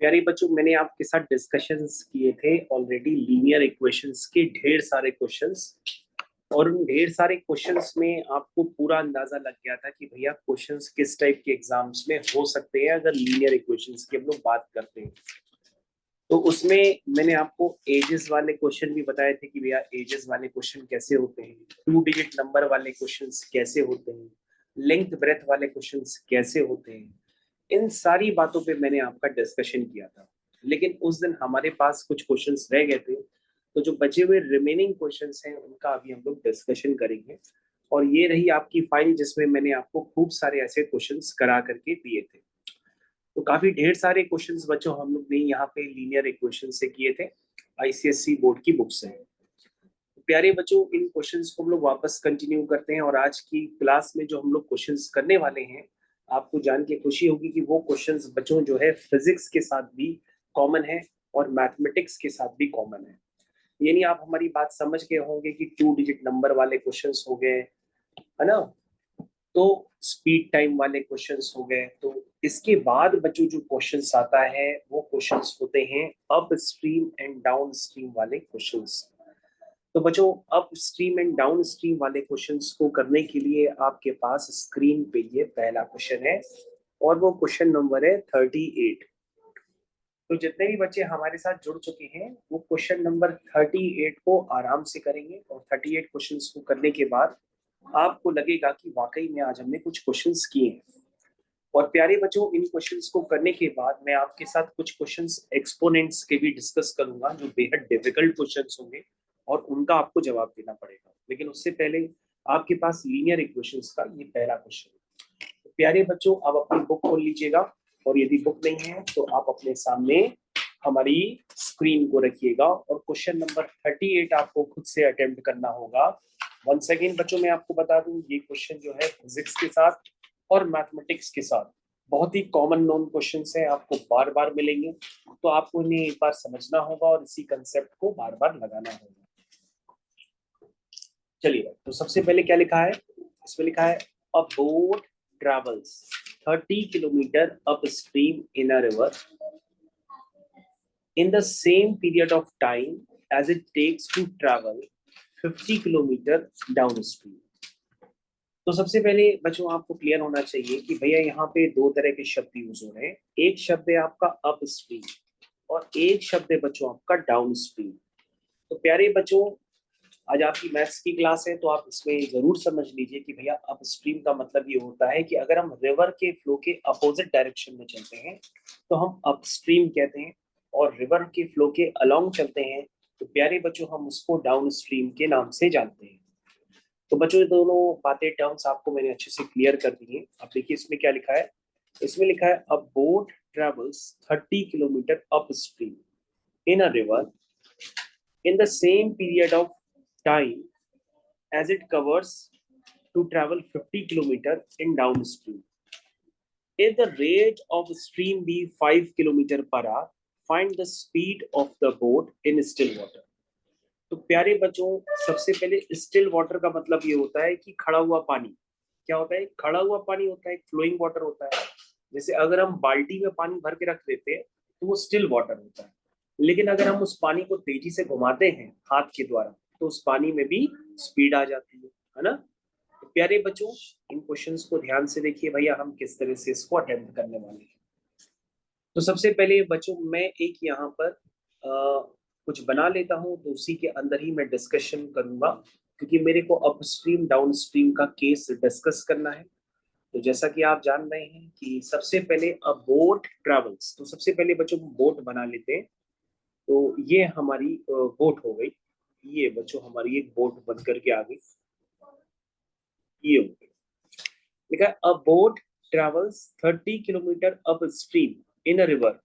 प्यारे बच्चों, मैंने आपके साथ डिस्कशंस किए थे ऑलरेडी लीनियर इक्वेशंस के ढेर सारे क्वेश्चंस। और उन ढेर सारे क्वेश्चंस में आपको पूरा अंदाजा लग गया था कि भैया क्वेश्चंस किस टाइप के एग्जाम्स में हो सकते हैं अगर लीनियर इक्वेशंस की हम लोग बात करते हैं। तो उसमें मैंने आपको एजेस वाले क्वेश्चन भी बताए थे कि भैया एजेस वाले क्वेश्चन कैसे होते हैं, 2 डिजिट नंबर वाले क्वेश्चंस कैसे होते हैं, लेंथ ब्रेथ वाले क्वेश्चंस कैसे होते हैं। इन सारी बातों पे मैंने आपका डिस्कशन किया था। लेकिन उस दिन हमारे पास कुछ क्वेश्चंस रह गए थे, तो जो बचे हुए रिमेनिंग क्वेश्चंस हैं उनका अभी हम लोग डिस्कशन करेंगे। और ये रही आपकी फाइल जिसमें मैंने आपको खूब सारे ऐसे क्वेश्चंस करा करके दिए थे। तो काफी ढेर सारे क्वेश्चंस बच्चों हम लोग ने यहाँ पे लीनियर इक्वेशन से किए थे, आईसीएससी बोर्ड की बुक से। प्यारे बच्चों, इन क्वेश्चंस को हम लोग वापस कंटिन्यू करते हैं और आज की क्लास में जो हम लोग क्वेश्चंस करने वाले हैं, आपको जान के खुशी होगी कि वो क्वेश्चंस बच्चों जो है फिजिक्स के साथ भी कॉमन है और मैथमेटिक्स के साथ भी कॉमन है। यानी आप हमारी बात समझ गए होंगे कि 2 डिजिट नंबर वाले क्वेश्चंस हो गए, है ना। तो स्पीड टाइम वाले क्वेश्चंस हो गए। तो इसके बाद बच्चों जो क्वेश्चंस आता है वो क्वेश्चंस होते हैं up stream and down stream वाले क्वेश्चंस। तो बच्चों, up stream and down stream वाले क्वेश्चंस को करने के लिए आपके पास स्क्रीन पे ये पहला क्वेश्चन है और वो क्वेश्चन नंबर है 38। तो जितने भी बच्चे हमारे साथ जुड़ चुके हैं वो क्वेश्चन नंबर 38 को आराम से करेंगे और 38 क्वेश्चंस को करने के बाद आपको लगेगा कि वाकई में आज हमने कुछ क्वेश्चंस किए हैं। और प्यारे बच्चों, इन क्वेश्चंस को करने के बाद मैं आपके साथ कुछ क्वेश्चंस एक्सपोनेंट्स के भी डिस्कस करूंगा जो बेहद डिफिकल्ट क्वेश्चंस होंगे और उनका आपको जवाब देना पड़ेगा। लेकिन उससे पहले आपके पास लीनियर इक्वेशंस का ये पहला क्वेश्चन है। तो प्यारे बच्चों, अब अपनी बुक खोल लीजिएगा और यदि बुक नहीं है तो आप अपने सामने हमारी स्क्रीन को रखिएगा और क्वेश्चन नंबर 38 आपको खुद से अटेम्प्ट करना होगा। वन सेकेंड बच्चों, मैं आपको बता दूं ये क्वेश्चन जो है फिजिक्स के साथ और मैथमेटिक्स के साथ बहुत ही कॉमन नोन क्वेश्चंस हैं, आपको बार बार मिलेंगे। तो आपको इन्हें एक बार समझना होगा और इसी कंसेप्ट को बार बार लगाना होगा। चलिए, तो सबसे पहले क्या लिखा है, इसमें लिखा है अ boat travels 30 kilometre upstream in a river in the same period of time as it takes to travel 50 kilometre downstream. तो सबसे पहले बच्चों आपको क्लियर होना चाहिए कि भैया यहाँ पे दो तरह के शब्द यूज हो रहे हैं। एक शब्द है आपका अप स्ट्रीम और एक शब्द है बच्चों आपका डाउन स्ट्रीम। तो प्यारे बच्चों, आज आपकी मैथ्स की क्लास है तो आप इसमें जरूर समझ लीजिए कि भैया अप स्ट्रीम का मतलब ये होता है कि अगर हम रिवर के फ्लो के अपोजिट डायरेक्शन में चलते हैं तो हम अप स्ट्रीम कहते हैं, और रिवर के फ्लो के अलोंग चलते हैं तो प्यारे बच्चों हम उसको डाउन स्ट्रीम के नाम से जानते हैं। तो बच्चों ये दोनों बातें टर्म्स आपको मैंने अच्छे से क्लियर कर दी है। अब देखिए इसमें क्या लिखा है, इसमें लिखा है अ boat travels 30 kilometre upstream in a river in the same period of time as it covers to travel 50 kilometer in downstream. If the rate of stream be 5 kilometer per hour, find the speed of the boat in still water. तो प्यारे बच्चों, सबसे पहले still water का मतलब ये होता है कि खड़ा हुआ पानी। क्या होता है? खड़ा हुआ पानी होता है, फ्लोइंग वाटर होता है। जैसे अगर हम बाल्टी में पानी भर के रख देते हैं तो वो स्टिल वाटर होता है। लेकिन अगर हम उस पानी को तेजी से घुमाते हैं हाथ के द्वारा तो उस पानी में भी स्पीड आ जाती है ना। तो प्यारे बच्चों, इन क्वेश्चंस को ध्यान से देखिए भैया हम किस तरह से इसको अटेम्प्ट करने वाले हैं। तो सबसे पहले बच्चों मैं एक यहाँ पर कुछ बना लेता हूँ तो उसी के अंदर ही मैं डिस्कशन करूंगा, क्योंकि मेरे को अप स्ट्रीम डाउन स्ट्रीम का केस डिस्कस करना है। तो जैसा कि आप जान रहे हैं कि सबसे पहले अ बोट ट्रेवल्स, तो सबसे पहले बच्चों बोट बना लेते हैं। तो ये हमारी बोट हो गई, ये बच्चों हमारी एक बोट बन करके आ गई, ये हो गई। लिखा है अ boat travels 30 kilometre upstream in a river.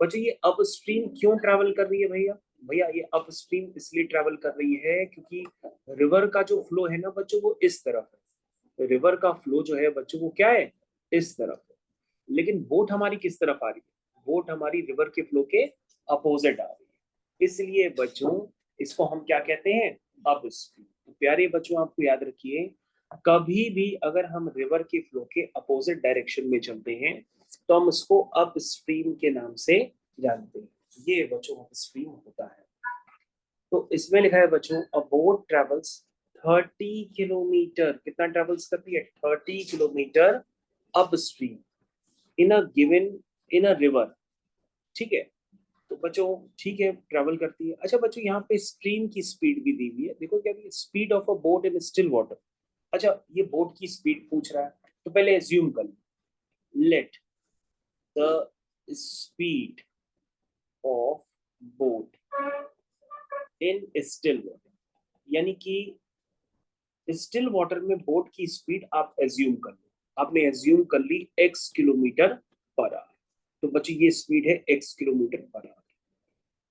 बच्चों ये अप स्ट्रीम क्यों ट्रैवल कर रही है भैया? भैया ये अप स्ट्रीम इसलिए ट्रैवल कर रही है क्योंकि रिवर का जो फ्लो है ना बच्चों वो इस तरफ है। रिवर का फ्लो जो है बच्चों वो क्या है? इस तरफ है। लेकिन बोट हमारी किस तरफ आ रही है? बोट हमारी रिवर के फ्लो के अपोजिट आ रही है। इसलिए बच्चों इसको हम क्या कहते हैं? Up stream. तो प्यारे बच्चों आपको याद रखिए, कभी भी अगर हम रिवर के फ्लो के अपोजिट डायरेक्शन में चलते हैं तो हम उसको अप स्ट्रीम के नाम से जानते हैं। ये बच्चों अप स्ट्रीम होता है। तो इसमें लिखा है बच्चों अ बोट ट्रेवल्स 30 किलोमीटर, कितना ट्रेवल्स करती है 30 kilometre upstream in a given in a river. ठीक है, तो बच्चों ठीक है ट्रेवल करती है। अच्छा बच्चों यहाँ पे स्ट्रीम की स्पीड भी दी हुई है, देखो क्या speed of a boat in still water. अच्छा ये बोट की स्पीड पूछ रहा है, तो पहले एज्यूम कर let the speed of boat in still water, यानी कि स्टिल वाटर में बोट की स्पीड आप एज्यूम कर लो। आपने एज्यूम कर ली x किलोमीटर पर आवर, तो बच्चों ये स्पीड है x किलोमीटर पर आवर।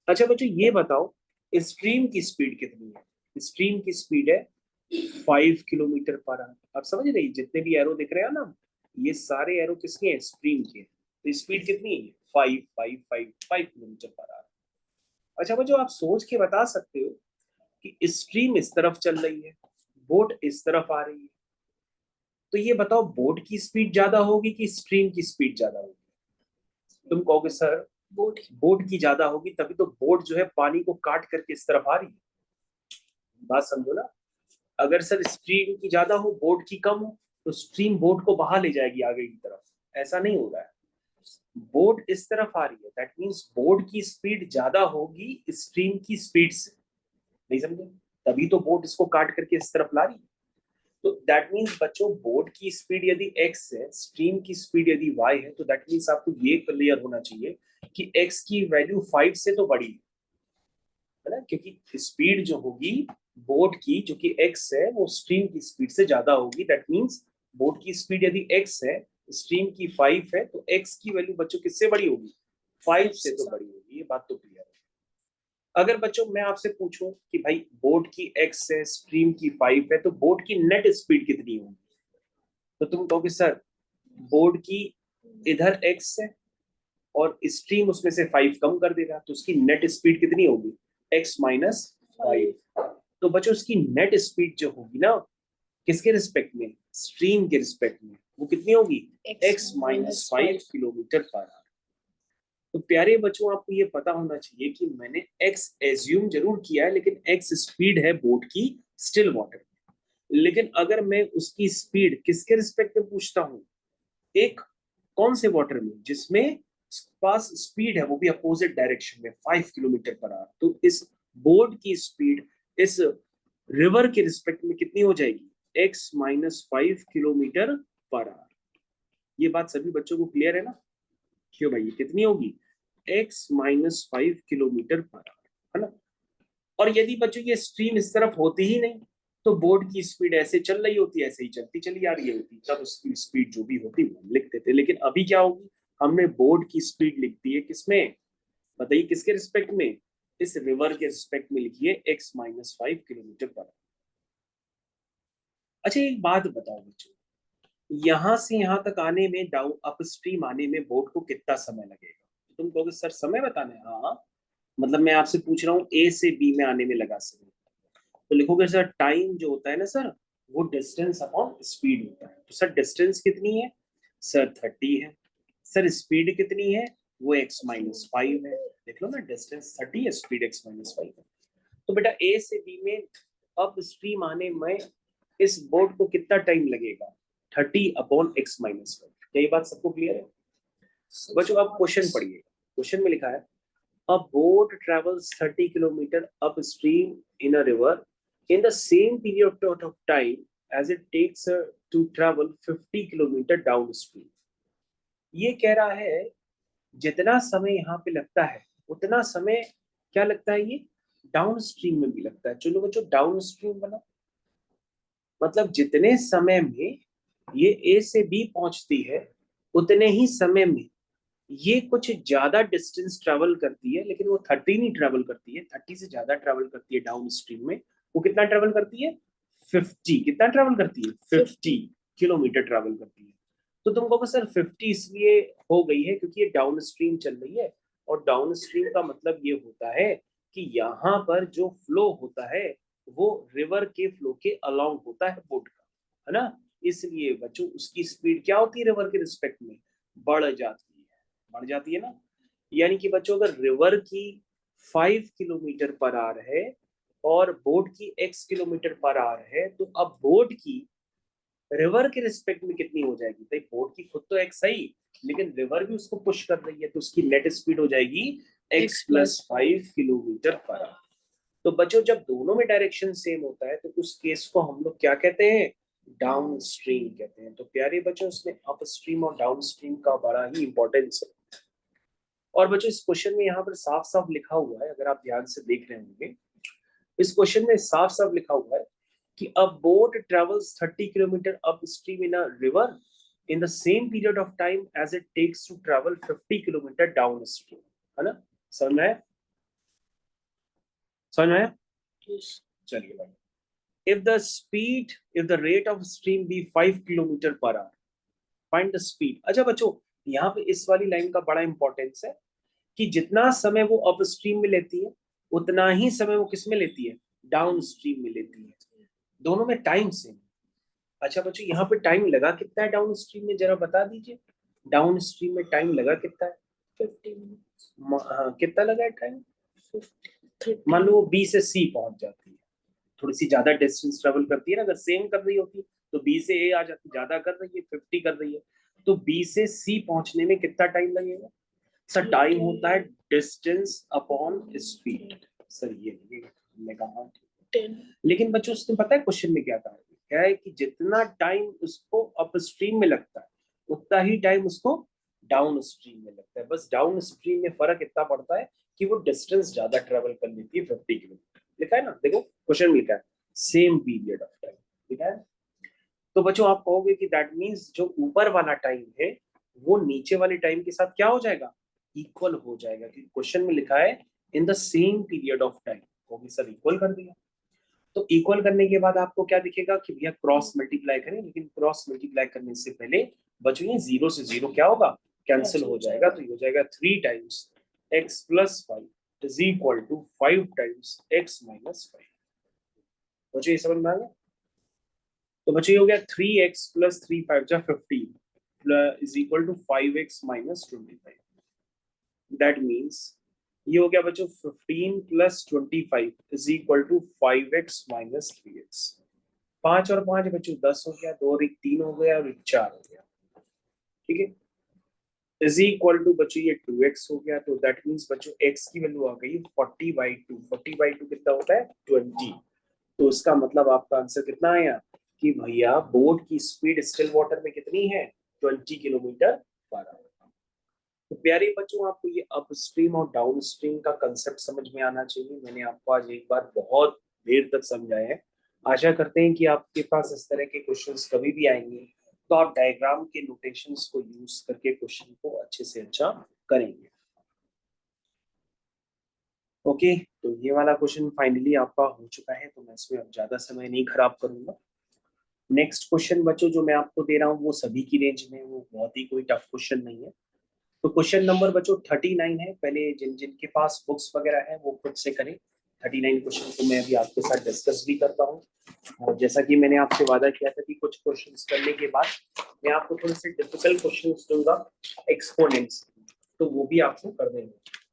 अच्छा बच्चों ये बताओ स्ट्रीम की स्पीड कितनी है? स्ट्रीम की स्पीड है 5 किलोमीटर पर आवर। आप समझ रहे जितने भी एरो दिख रहे हैं ना, ये सारे एरो किसके हैं? स्ट्रीम के। तो स्पीड कितनी है? 5 किलोमीटर पर आवर। अच्छा बच्चों आप सोच के बता सकते हो कि स्ट्रीम इस तरफ चल रही है, बोट इस तरफ आ रही है, तो ये बताओ बोट की स्पीड ज्यादा होगी कि स्ट्रीम की स्पीड ज्यादा होगी? तुम कहोगे सर बोट की ज्यादा होगी, तभी तो बोट जो है पानी को काट करके इस तरफ आ रही है। बात समझो ना, अगर सर स्ट्रीम की ज्यादा हो बोट की कम हो, तो स्ट्रीम बोट को बहा ले जाएगी आगे की तरफ। ऐसा नहीं हो रहा है, बोट इस तरफ आ रही है, दैट मीन्स बोट की स्पीड ज्यादा होगी स्ट्रीम की स्पीड से। नहीं समझे? तभी तो बोट इसको काट करके इस तरफ ला रही है। तो दैट मीन्स बच्चों बोट की स्पीड यदि x है, स्ट्रीम की स्पीड यदि y है, तो दैट मीन्स आपको ये क्लियर होना चाहिए कि x की वैल्यू 5 से तो बड़ी है ना, क्योंकि स्पीड जो होगी बोट की जो कि x है वो स्ट्रीम की स्पीड से ज्यादा होगी। दैट मीन्स बोट की स्पीड यदि x है, स्ट्रीम की 5 है, तो x की वैल्यू बच्चों किससे बड़ी होगी? 5 से तो बड़ी होगी। ये बात तो क्लियर है। अगर बच्चों मैं आपसे पूछूं कि भाई बोट की x है, स्ट्रीम की 5 है, तो बोट की नेट स्पीड कितनी होगी? तो तुम कहोगे सर बोर्ड की इधर x है और स्ट्रीम उसमें से 5 कम कर देगा, तो उसकी नेट स्पीड कितनी होगी? x minus 5। तो बच्चों उसकी नेट स्पीड जो होगी ना, किसके रिस्पेक्ट में? स्ट्रीम के रिस्पेक्ट में, वो कितनी होगी? x minus 5 kilometre per hour. तो प्यारे बच्चों आपको ये पता होना चाहिए कि मैंने x एज्यूम जरूर किया है, लेकिन x स्पीड है बोट की स्टिल वाटर। लेकिन अगर मैं उसकी स्पीड किसके रिस्पेक्ट में पूछता हूँ, एक कौन से वाटर में जिसमें पास स्पीड है वो भी अपोजिट डायरेक्शन में 5 किलोमीटर पर आवर, तो इस बोर्ड की स्पीड इस रिवर के रिस्पेक्ट में कितनी हो जाएगी? x minus 5 kilometre per hour. ये बात सभी बच्चों को क्लियर है ना? क्यों भाई, ये कितनी होगी? x minus 5 kilometre per hour, है ना? और यदि बच्चों ये स्ट्रीम इस तरफ होती ही नहीं, तो बोर्ड की स्पीड ऐसे चल रही होती, ऐसे ही चलती चली आ रही होती, तब उसकी स्पीड जो भी होती वो हम लिखते थे। लेकिन अभी क्या होगी, हमने बोर्ड की स्पीड लिख दी है किसमें? बताइए किसके रिस्पेक्ट में? इस रिवर के रिस्पेक्ट में लिखिए x माइनस 5 किलोमीटर पर। अच्छा एक बात बताओ बच्चों, यहां से यहां तक आने में, डाउन अप स्ट्रीम आने में बोट को कितना समय लगेगा? तो तुम कहोगे सर समय बताना है। हाँ, मतलब मैं आपसे पूछ रहा हूँ ए से बी में आने में लगा समय, तो लिखोगे सर टाइम जो होता है ना सर, वो डिस्टेंस अपॉन स्पीड होता है। तो सर डिस्टेंस कितनी है? सर 30 है। सर स्पीड कितनी है? वो x माइनस 5 है। देख लो ना, डिस्टेंस 30 है, स्पीड x माइनस 5 है। तो बेटा ए से बी में अब स्ट्रीम आने में इस बोर्ड को कितना टाइम लगेगा? 30 अपॉन x माइनस 5। क्या ये बात सबको क्लियर है? बच्चों आप क्वेश्चन पढ़िए, क्वेश्चन में लिखा है a boat travels 30 kilometer upstream in a river in the same period of time as it takes to travel 50 kilometer downstream। ये कह रहा है जितना समय यहाँ पे लगता है उतना समय क्या लगता है ये डाउन स्ट्रीम में भी लगता है। चलो बच्चों डाउन स्ट्रीम बना, मतलब जितने समय में ये ए से बी पहुंचती है उतने ही समय में ये कुछ ज्यादा डिस्टेंस ट्रेवल करती है, लेकिन वो 30 नहीं ट्रेवल करती है, 30 से ज्यादा ट्रेवल करती है डाउन स्ट्रीम में। वो कितना ट्रेवल करती है? 50। कितना ट्रेवल करती है? 50 किलोमीटर ट्रेवल करती है। तो तुम कहोगे सर 50 इसलिए हो गई है क्योंकि ये डाउन स्ट्रीम चल रही है, और डाउन स्ट्रीम का मतलब ये होता है कि यहाँ पर जो फ्लो होता है वो रिवर के फ्लो के अलोंग होता है बोट का, है ना? इसलिए बच्चों उसकी स्पीड क्या होती है रिवर के रिस्पेक्ट में? बढ़ जाती है। बढ़ जाती है ना। यानी कि बच्चों अगर रिवर की 5 किलोमीटर पर आवर है और बोट की x किलोमीटर पर आवर है, तो अब बोट की रिवर के रिस्पेक्ट में कितनी हो जाएगी? भाई बोट की खुद तो x सही, लेकिन रिवर भी उसको पुश कर रही है, तो उसकी नेट स्पीड हो जाएगी x plus 5 kilometre per hour. तो बच्चों जब दोनों में डायरेक्शन सेम होता है तो उस केस को हम लोग क्या कहते हैं? डाउन स्ट्रीम कहते हैं। तो प्यारे बच्चों इसमें अप स्ट्रीम और डाउन स्ट्रीम का बड़ा ही इंपॉर्टेंस है। और बच्चों इस क्वेश्चन में यहाँ पर साफ साफ लिखा हुआ है, अगर आप ध्यान से देख रहे होंगे, इस क्वेश्चन में साफ साफ लिखा हुआ है कि a boat travels 30 kilometre upstream in a river in the same period of time as it takes to travel 50 kilometre downstream. है ना? समझ में आया? समझ में आया? चलिए भाई, if the rate of stream be 5 kilometre per hour, find the speed। अच्छा बच्चों, यहाँ पे इस वाली लाइन का बड़ा इंपॉर्टेंस है कि जितना समय वो अप स्ट्रीम में लेती है उतना ही समय वो किस में लेती है? डाउन स्ट्रीम में लेती है। दोनों में टाइम सेम। अच्छा बच्चों, यहाँ पे टाइम लगा कितना है डाउन स्ट्रीम में, जरा बता दीजिए। डाउन स्ट्रीम में टाइम लगा कितना है? 50 मिनट्स। हाँ, कितना लगा है टाइम? 50। मान लो वो बी से सी पहुंच जाती है, थोड़ी सी ज्यादा डिस्टेंस ट्रेवल करती है ना, अगर सेम कर रही होती तो बी से ए आ जाती, ज्यादा कर रही है 50 कर रही है, तो बी से सी पहुंचने में कितना टाइम लगेगा? सर टाइम होता है डिस्टेंस अपॉन स्पीड। सर ये लगेगा, हमने कहा 10। लेकिन बच्चों उसने पता है क्वेश्चन में क्या कहा? क्या है कि जितना टाइम उसको अपस्ट्रीम में लगता है उतना ही टाइम उसको डाउन स्ट्रीम में लगता है। बस डाउन स्ट्रीम में फर्क इतना पड़ता है कि वो डिस्टेंस ज्यादा ट्रेवल कर लेती है, 50 किलोमीटर। लिखा है ना, देखो क्वेश्चन में लिखा है सेम पीरियड ऑफ टाइम। लिखा है। तो बच्चों आप कहोगे कि दैट मीन्स जो ऊपर वाला टाइम है वो नीचे वाले टाइम के साथ क्या हो जाएगा? इक्वल हो जाएगा, क्योंकि क्वेश्चन में लिखा है इन the same period of time. वो भी सर इक्वल कर दिया। तो इक्वल करने के बाद आपको क्या दिखेगा कि भैया क्रॉस मल्टीप्लाई करें, लेकिन क्रॉस मल्टीप्लाई करने से पहले बच्चों ये जीरो से जीरो क्या होगा? कैंसिल हो जाएगा। तो ये हो जाएगा 3 times x plus 5 is equal to 5 times x minus 5। बच्चों ये समझ में आ गया? तो बच्चों ये हो गया 3x plus 3 5 15 is equal to 5x minus 25। That means ये हो गया बच्चों 15 plus 25 is equal to 5x minus 3x। 5 और 5 बच्चों 10 हो गया, 2 और 1 3 हो गया और 1 4 हो गया। ठीक है, इज इक्वल टू बच्चों ये 2x हो गया। तो दैट मीन्स बच्चों x की वैल्यू आ गई 40/2। 40/2 कितना होता है? 20। तो इसका मतलब आपका आंसर कितना आया कि भैया बोट की स्पीड स्टिल वाटर में कितनी है? 20 किलोमीटर पर आवर। तो प्यारे बच्चों आपको ये अप स्ट्रीम और डाउन स्ट्रीम का कंसेप्ट समझ में आना चाहिए। मैंने आपको आज एक बार बहुत देर तक समझाया है। आशा करते हैं कि आपके पास इस तरह के क्वेश्चंस कभी भी आएंगे तो आप डायग्राम के नोटेशंस को यूज करके क्वेश्चन को अच्छे से अच्छा करेंगे। ओके, तो ये वाला क्वेश्चन फाइनली आपका हो चुका है, तो मैं इसमें अब ज्यादा समय नहीं खराब करूंगा। नेक्स्ट क्वेश्चन बच्चों जो मैं आपको दे रहा हूँ वो सभी की रेंज में, वो बहुत ही कोई टफ क्वेश्चन नहीं है। तो क्वेश्चन नंबर बच्चों 39 है। पहले जिन जिनके पास बुक्स वगैरह है वो खुद से करें। 39 क्वेश्चन को मैं अभी आपके साथ डिस्कस भी करता हूँ। और जैसा कि मैंने आपसे वादा किया था कि कुछ क्वेश्चंस करने के बाद मैं आपको थोड़े से डिफिकल्ट क्वेश्चंस दूंगा एक्सपोनेंट्स, तो वो भी आपको कर देंगे।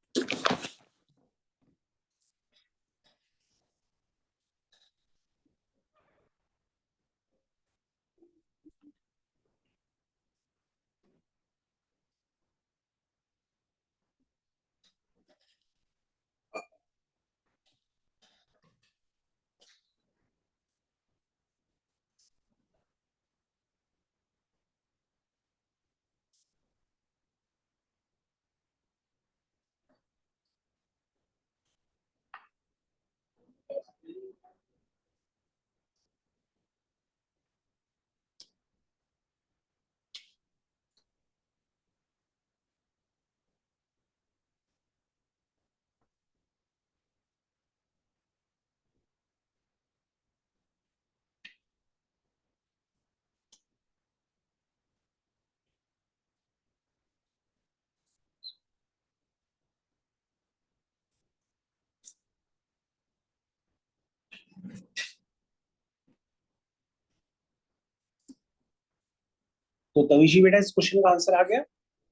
तो तविशी बेटा इस क्वेश्चन का आंसर आ गया?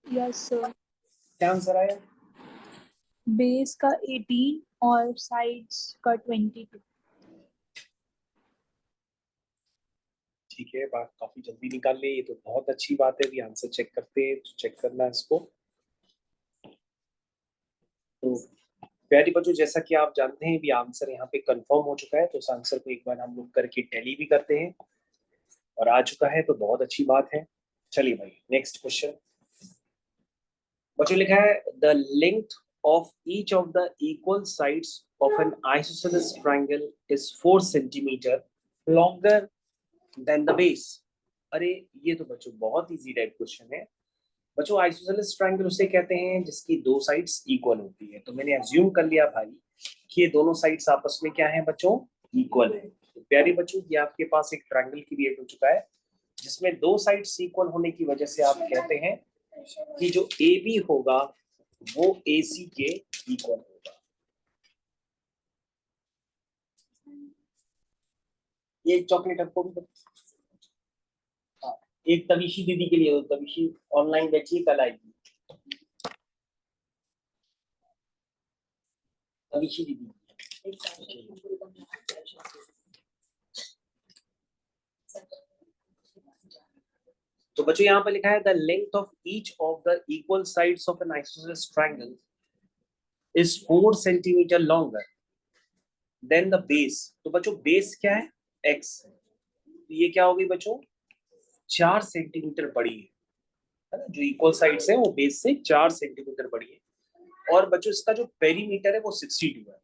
Yes sir. क्या आंसर आया? बेस का 18 और साइड्स का 22। ठीक है, बात काफी जल्दी निकाल ली, ये तो बहुत अच्छी बात है। अभी आंसर चेक करते हैं, तो चेक करना है इसको। तो प्यारी बच्चों, जैसा कि आप जानते हैं भी आंसर यहाँ पे कंफर्म हो चुका है, तो उस आंसर को एक बार हम लोग करके टैली भी करते हैं, और आ चुका है तो बहुत अच्छी बात है। चलिए भाई, नेक्स्ट क्वेश्चन। बच्चों लिखा है the length of each of the equal sides of N isosceles triangle is 4 centimetre longer than the base. अरे ये तो बच्चों बहुत इजी टाइप क्वेश्चन है। बच्चों आइसोसेलेस ट्रायंगल उसे कहते हैं जिसकी दो साइड्स इक्वल होती है। तो मैंने अज्यूम कर लिया भाई कि ये दोनों साइड्स आपस में क्या है बच्चों, इक्वल है। तो प्यारे बच्चों, ये आपके पास एक ट्रायंगल क्रिएट हो चुका है जिसमें दो साइड्स इक्वल होने की वजह से आप कहते हैं कि जो ए बी होगा वो ए सी के इक्वल होगा। ये चॉकलेट आपको भी हाँ, एक तविशी दीदी के लिए, तविशी ऑनलाइन बैठिए, कल आएगी तविशी दीदी। तो बच्चों यहाँ पर लिखा है the length of each of the equal sides of N isosceles triangle is 4 centimetre longer than the base. तो बच्चों बेस क्या है, एक्स। तो ये क्या होगी बच्चों, 4 सेंटीमीटर बड़ी है ना। जो इक्वल साइड्स है वो बेस से 4 सेंटीमीटर बड़ी है। और बच्चों इसका जो पेरीमीटर है वो 62 है।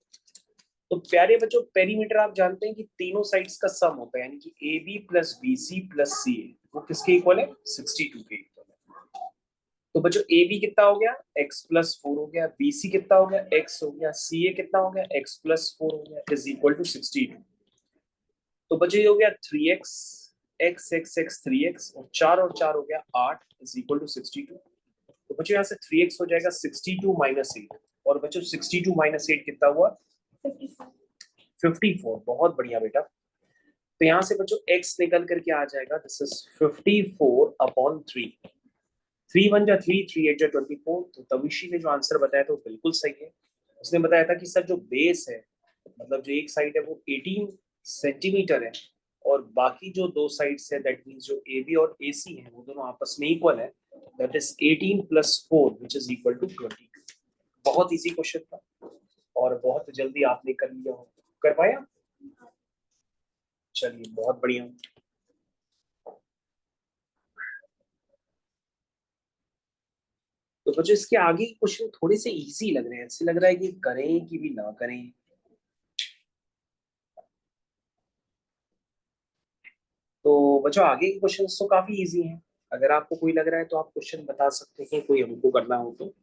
तो प्यारे बच्चों, पेरीमीटर आप जानते हैं कि तीनों साइड्स का सम होता है, यानी कि A B plus B C plus C A, वो किसके इक्वल है, 62 के इक्वल है। तो बच्चों ए बी कितना हो गया, एक्स प्लस 4 हो गया, बी सी कितना हो गया, एक्स हो गया, सी ए कितना हो गया, एक्स प्लस 4 हो गया, इज इक्वल टू 62। तो बच्चों ये हो गया 3x, x x x 3x, और 4 हो गया 8, इज इक्वल टू 62। तो बच्चों यहाँ से 3x हो जाएगा 62 माइनस 8, और बच्चों 62 माइनस 8 कितना हुआ, 54। बहुत बढ़िया बेटा। तो यहाँ से बच्चों x निकल करके आ जाएगा, दिस इज 54 अपॉन 3। 3 1 जा 3, 3 8 जा 24। तो तविशी ने जो आंसर बताया था वो बिल्कुल सही है। उसने बताया था कि सर जो बेस है, मतलब जो एक साइड है वो 18 सेंटीमीटर है, और बाकी जो दो साइड्स है दैट मींस जो ए बी और ए सी है वो दोनों आपस में इक्वल है, that is 18 plus 4 which is equal to 22। बहुत इजी क्वेश्चन था और बहुत जल्दी आपने कर लिया, कर पाया। चलिए बहुत बढ़िया। तो बच्चों इसके आगे क्वेश्चन थोड़े से इजी लग रहे हैं, ऐसे लग रहा है कि करें कि भी ना करें। तो बच्चों आगे के क्वेश्चंस तो काफी इजी हैं। अगर आपको कोई लग रहा है तो आप क्वेश्चन बता सकते हैं, कोई हमको करना हो तो।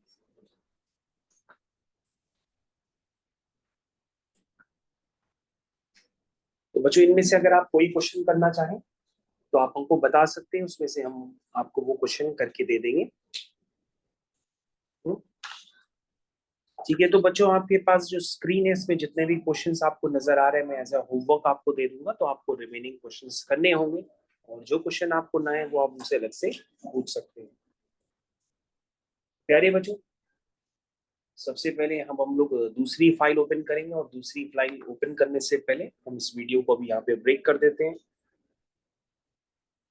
तो बच्चों इनमें से अगर आप कोई क्वेश्चन करना चाहें तो आप हमको बता सकते हैं, उसमें से हम आपको वो क्वेश्चन करके दे देंगे। हम्म, ठीक है। तो बच्चों आपके पास जो स्क्रीन है इसमें जितने भी क्वेश्चंस आपको नजर आ रहे हैं मैं एज अ होमवर्क आपको दे दूंगा, तो आपको रिमेनिंग क्वेश्चंस करने होंगे, और जो क्वेश्चन आपको ना है वो आप मुझसे अलग से पूछ सकते हैं। प्यारे बच्चों, सबसे पहले हम लोग दूसरी फाइल ओपन करेंगे, और दूसरी फाइल ओपन करने से पहले हम इस वीडियो को अभी यहाँ पे ब्रेक कर देते हैं।